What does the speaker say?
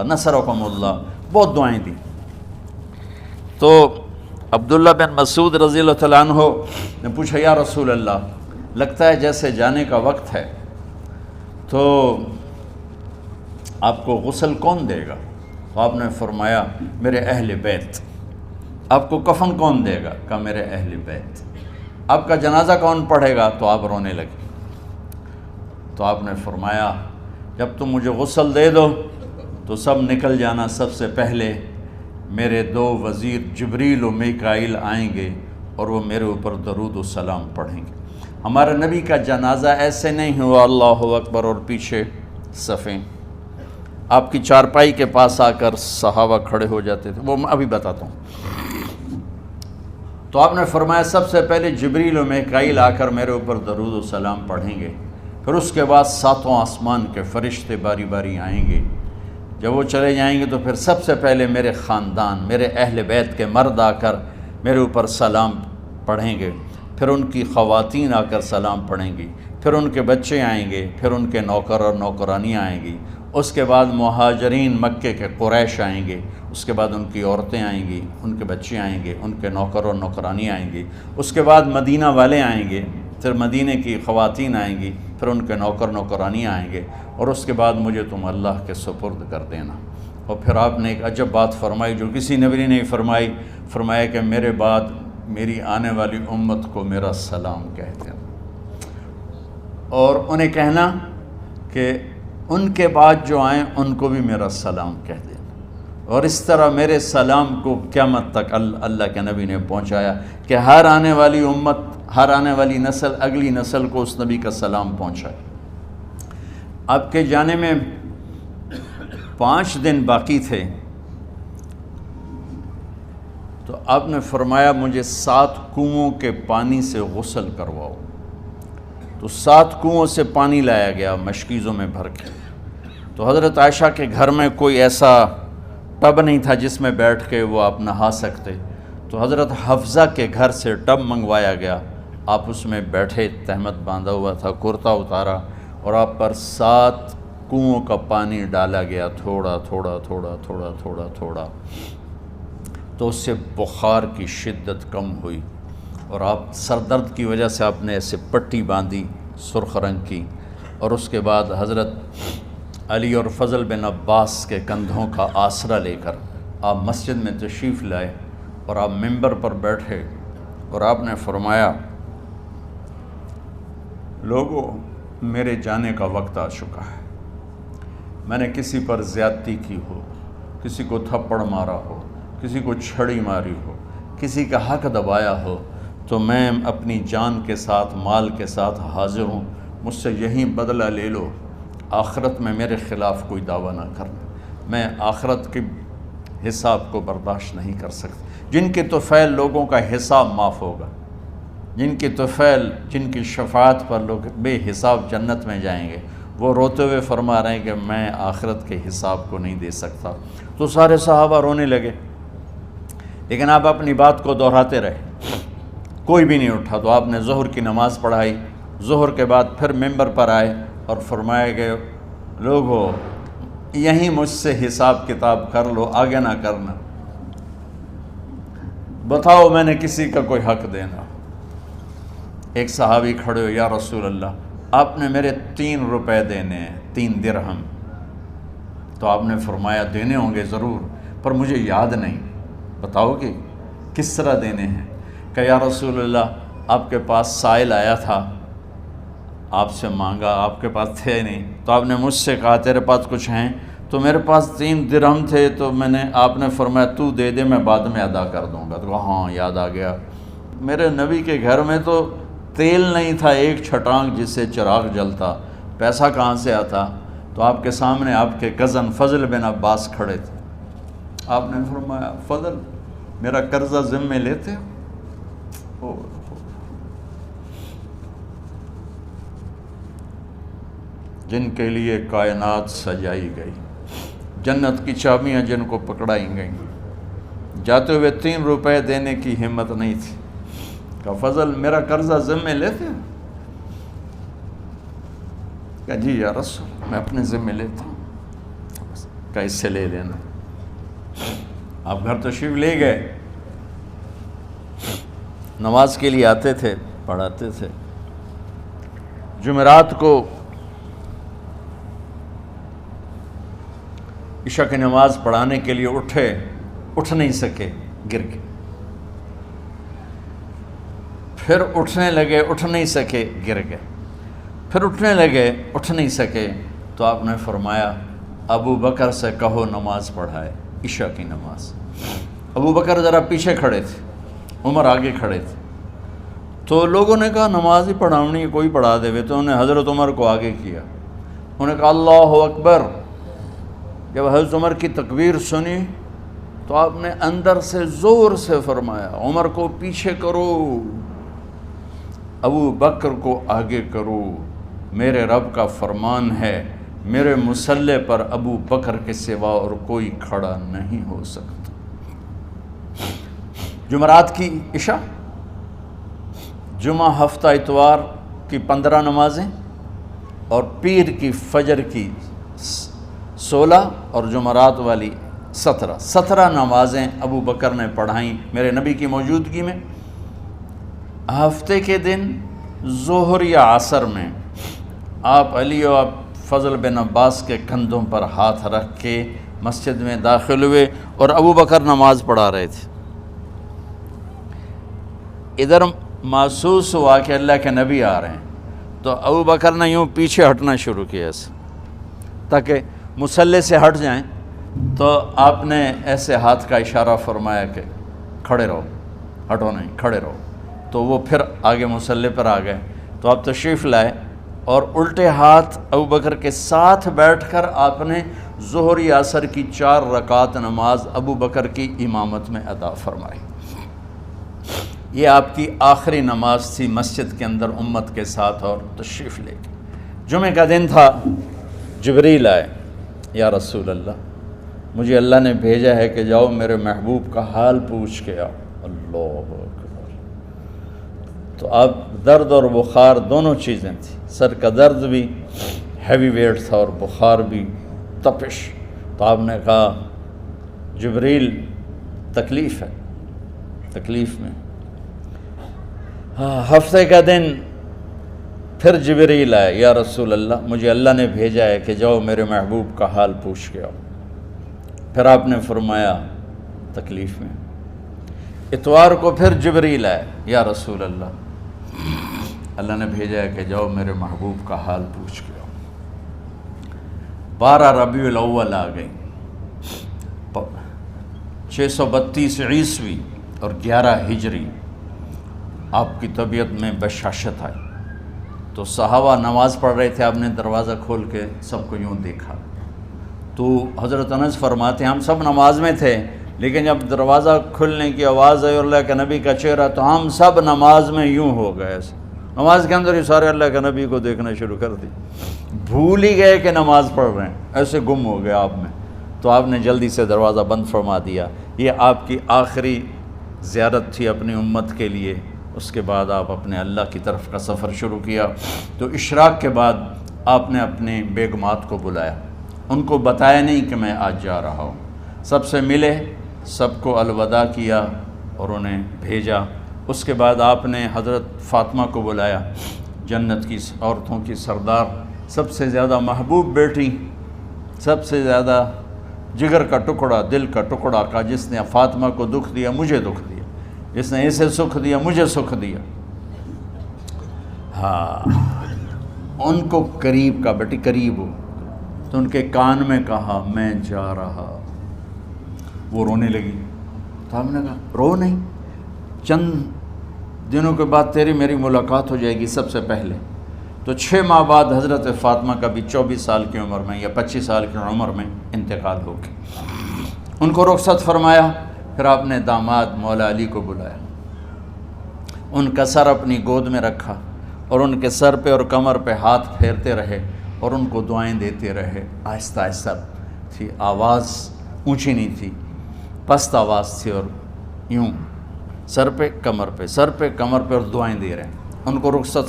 نصرکم اللہ، بہت دعائیں دی۔ تو عبداللہ بن مسعود رضی اللہ تعالیٰ عنہ نے پوچھا یا رسول اللہ، لگتا ہے جیسے جانے کا وقت ہے، تو آپ کو غسل کون دے گا؟ تو آپ نے فرمایا میرے اہل بیت۔ آپ کو کفن کون دے گا؟ کہا میرے اہل بیت۔ آپ کا جنازہ کون پڑھے گا؟ تو آپ رونے لگے۔ تو آپ نے فرمایا جب تم مجھے غسل دے دو تو سب نکل جانا، سب سے پہلے میرے دو وزیر جبریل و میکائیل آئیں گے اور وہ میرے اوپر درود و سلام پڑھیں گے۔ ہمارے نبی کا جنازہ ایسے نہیں ہوا اللہ اکبر اور پیچھے صفیں، آپ کی چارپائی کے پاس آ کر صحابہ کھڑے ہو جاتے تھے، وہ میں ابھی بتاتا ہوں۔ تو آپ نے فرمایا سب سے پہلے جبریل و میکائیل آ کر میرے اوپر درود و سلام پڑھیں گے، پھر اس کے بعد ساتوں آسمان کے فرشتے باری باری آئیں گے۔ جب وہ چلے جائیں گے تو پھر سب سے پہلے میرے خاندان، میرے اہل بیت کے مرد آ کر میرے اوپر سلام پڑھیں گے، پھر ان کی خواتین آ کر سلام پڑھیں گی، پھر ان کے بچے آئیں گے، پھر ان کے نوکر اور نوکرانیاں آئیں گی، اس کے بعد مہاجرین مکے کے قریش آئیں گے، اس کے بعد ان کی عورتیں آئیں گی، ان کے بچے آئیں گے، ان کے نوکر اور نوکرانی آئیں گی، اس کے بعد مدینہ والے آئیں گے، پھر مدینہ کی خواتین آئیں گی، پھر ان کے نوکر نوکرانی آئیں گے، اور اس کے بعد مجھے تم اللہ کے سپرد کر دینا۔ اور پھر آپ نے ایک عجب بات فرمائی جو کسی نبی نے نہیں فرمائی، فرمایا کہ میرے بعد میری آنے والی امت کو میرا سلام کہہ دینا، اور انہیں کہنا کہ ان کے بعد جو آئیں ان کو بھی میرا سلام کہہ دینا۔ اور اس طرح میرے سلام کو قیامت تک اللہ کے نبی نے پہنچایا کہ ہر آنے والی امت، ہر آنے والی نسل، اگلی نسل کو اس نبی کا سلام پہنچائے۔ آپ کے جانے میں 5 دن باقی تھے، تو آپ نے فرمایا مجھے 7 کنوؤں کے پانی سے غسل کرواؤ۔ تو 7 کنوؤں سے پانی لایا گیا مشکیزوں میں بھر کے۔ تو حضرت عائشہ کے گھر میں کوئی ایسا ٹب نہیں تھا جس میں بیٹھ کے وہ آپ نہا سکتے، تو حضرت حفصہ کے گھر سے ٹب منگوایا گیا، آپ اس میں بیٹھے، تہمت باندھا ہوا تھا، کرتا اتارا، اور آپ پر 7 کنوؤں کا پانی ڈالا گیا، تھوڑا تھوڑا تھوڑا تھوڑا تھوڑا تھوڑا، تو اس سے بخار کی شدت کم ہوئی، اور آپ سر درد کی وجہ سے آپ نے ایسے پٹی باندھی سرخ رنگ کی، اور اس کے بعد حضرت علی اور فضل بن عباس کے کندھوں کا آسرا لے کر آپ مسجد میں تشریف لائے، اور آپ ممبر پر بیٹھے، اور آپ نے فرمایا لوگوں میرے جانے کا وقت آ چکا ہے، میں نے کسی پر زیادتی کی ہو، کسی کو تھپڑ مارا ہو، کسی کو چھڑی ماری ہو، کسی کا حق دبایا ہو، تو میں اپنی جان کے ساتھ، مال کے ساتھ حاضر ہوں، مجھ سے یہیں بدلہ لے لو، آخرت میں میرے خلاف کوئی دعویٰ نہ کرنا، میں آخرت کے حساب کو برداشت نہیں کر سکتا۔ جن کے طفیل لوگوں کا حساب معاف ہوگا، جن کی طفیل، جن کی شفاعت پر لوگ بے حساب جنت میں جائیں گے، وہ روتے ہوئے فرما رہے ہیں کہ میں آخرت کے حساب کو نہیں دے سکتا۔ تو سارے صحابہ رونے لگے، لیکن آپ اپنی بات کو دہراتے رہے، کوئی بھی نہیں اٹھا۔ تو آپ نے ظہر کی نماز پڑھائی، ظہر کے بعد پھر ممبر پر آئے اور فرمایا کہ لوگو یہیں مجھ سے حساب کتاب کر لو، آگے نہ کرنا، بتاؤ میں نے کسی کا کوئی حق دینا۔ ایک صحابی کھڑے ہو، یا رسول اللہ آپ نے میرے 3 روپے دینے ہیں، 3 درہم۔ تو آپ نے فرمایا دینے ہوں گے ضرور، پر مجھے یاد نہیں، بتاؤ کہ کس طرح دینے ہیں؟ کہ یا رسول اللہ آپ کے پاس سائل آیا تھا، آپ سے مانگا، آپ کے پاس تھے نہیں، تو آپ نے مجھ سے کہا تیرے پاس کچھ ہیں؟ تو میرے پاس 3 درہم تھے، تو آپ نے فرمایا تو دے دے، میں بعد میں ادا کر دوں گا۔ تو کہا ہاں یاد آ گیا، میرے نبی کے گھر میں تو تیل نہیں تھا ایک چھٹانگ جس سے چراغ جلتا، پیسہ کہاں سے آتا؟ تو آپ کے سامنے آپ کے کزن فضل بن عباس کھڑے تھے، آپ نے فرمایا فضل میرا قرضہ ذمہ لیتے ہو؟ جن کے لیے کائنات سجائی گئی، جنت کی چابیاں جن کو پکڑائی گئیں، جاتے ہوئے 3 روپے دینے کی ہمت نہیں تھی۔ کہا فضل میرا قرضہ ذمہ لیتے ہو؟ کہا جی یا رسول میں اپنے ذمہ لیتا ہوں۔ کا اس سے لے لینا۔ آپ گھر تشریف لے گئے، نماز کے لیے آتے تھے، پڑھاتے تھے۔ جمعرات کو عشاء کی نماز پڑھانے کے لیے اٹھ نہیں سکے، گر گئے، پھر اٹھنے لگے، اٹھ نہیں سکے، گر گئے، پھر اٹھنے لگے، اٹھ نہیں سکے، تو آپ نے فرمایا ابو بکر سے کہو نماز پڑھائے، عشاء کی نماز۔ ابو بکر ذرا پیچھے کھڑے تھے، عمر آگے کھڑے تھے، تو لوگوں نے کہا نماز ہی پڑھاؤنی ہے، کوئی پڑھا دے وے، تو انہوں نے حضرت عمر کو آگے کیا، انہوں نے کہا اللہ اکبر۔ جب حضرت عمر کی تکبیر سنی تو آپ نے اندر سے زور سے فرمایا عمر کو پیچھے کرو، ابو بکر کو آگے کرو، میرے رب کا فرمان ہے میرے مصلی پر ابو بکر کے سوا اور کوئی کھڑا نہیں ہو سکتا۔ جمعرات کی عشاء، جمعہ ہفتہ اتوار کی 15 نمازیں اور پیر کی فجر کی 16 اور جمعرات والی 17 نمازیں ابو بکر نے پڑھائیں میرے نبی کی موجودگی میں۔ ہفتے کے دن ظہر یا عصر میں آپ علی و فضل بن عباس کے کندھوں پر ہاتھ رکھ کے مسجد میں داخل ہوئے اور ابو بکر نماز پڑھا رہے تھے۔ ادھر محسوس ہوا کہ اللہ کے نبی آ رہے ہیں، تو ابو بکر نے یوں پیچھے ہٹنا شروع کیا ایسے تاکہ مصلی سے ہٹ جائیں، تو آپ نے ایسے ہاتھ کا اشارہ فرمایا کہ کھڑے رہو، ہٹو نہیں، کھڑے رہو، تو وہ پھر آگے مصلی پر آ گئے۔ تو آپ تشریف لائے اور الٹے ہاتھ ابو بکر کے ساتھ بیٹھ کر آپ نے ظہر یا عصر کی 4 رکعت نماز ابو بکر کی امامت میں ادا فرمائی۔ یہ آپ کی آخری نماز تھی مسجد کے اندر امت کے ساتھ اور تشریف لے کے۔ جمعہ کا دن تھا، جبریل آئے، یا رسول اللہ مجھے اللہ نے بھیجا ہے کہ جاؤ میرے محبوب کا حال پوچھ کے آؤ۔ اللہ اکبر۔ تو آپ درد اور بخار دونوں چیزیں تھیں، سر کا درد بھی ہیوی ویٹ تھا اور بخار بھی، تپش۔ تو آپ نے کہا جبریل تکلیف ہے، تکلیف میں۔ ہفتے کا دن پھر جبریل آئے، یا رسول اللہ مجھے اللہ نے بھیجا ہے کہ جاؤ میرے محبوب کا حال پوچھ کے آؤ۔ پھر آپ نے فرمایا تکلیف میں۔ اتوار کو پھر جبریل آئے، یا رسول اللہ نے بھیجا ہے کہ جاؤ میرے محبوب کا حال پوچھ کے آؤ۔ 12 ربیع الاول آ گئی، 632 عیسوی اور 11 ہجری، آپ کی طبیعت میں بشاشت آئی۔ تو صحابہ نماز پڑھ رہے تھے، آپ نے دروازہ کھول کے سب کو یوں دیکھا، تو حضرت انس فرماتے ہیں ہم سب نماز میں تھے، لیکن جب دروازہ کھلنے کی آواز آئی اور اللہ کے نبی کا چہرہ، تو ہم سب نماز میں یوں ہو گئے، نماز کے اندر ہی سارے اللہ کے نبی کو دیکھنا شروع کر دی، بھول ہی گئے کہ نماز پڑھ رہے ہیں، ایسے گم ہو گئے آپ میں۔ تو آپ نے جلدی سے دروازہ بند فرما دیا۔ یہ آپ کی آخری زیارت تھی اپنی امت کے لیے۔ اس کے بعد آپ اپنے اللہ کی طرف کا سفر شروع کیا۔ تو اشراق کے بعد آپ نے اپنے بیگمات کو بلایا، ان کو بتایا نہیں کہ میں آج جا رہا ہوں، سب سے ملے، سب کو الوداع کیا اور انہیں بھیجا۔ اس کے بعد آپ نے حضرت فاطمہ کو بلایا، جنت کی عورتوں کی سردار، سب سے زیادہ محبوب بیٹی، سب سے زیادہ جگر کا ٹکڑا، دل کا ٹکڑا کا، جس نے فاطمہ کو دکھ دیا مجھے دکھ دیا، جس نے اسے سکھ دیا مجھے سکھ دیا۔ ہاں، ان کو قریب کا، بیٹی قریب ہو، تو ان کے کان میں کہا میں جا رہا۔ وہ رونے لگی، تو ہم نے کہا رو نہیں، چند دنوں کے بعد تیری میری ملاقات ہو جائے گی سب سے پہلے۔ تو 6 ماہ بعد حضرت فاطمہ کا بھی 24 سال کی عمر میں یا 25 سال کی عمر میں انتقال ہو گیا۔ ان کو رخصت فرمایا۔ پھر آپ نے داماد مولا علی کو بلایا، ان کا سر اپنی گود میں رکھا اور ان کے سر پہ اور کمر پہ ہاتھ پھیرتے رہے اور ان کو دعائیں دیتے رہے۔ آہستہ آہستہ تھی، آواز اونچی نہیں تھی، پست آواز تھی، اور یوں سر پہ کمر پہ، سر پہ کمر پہ، اور دعائیں دے رہے ہیں۔ ان کو رخصت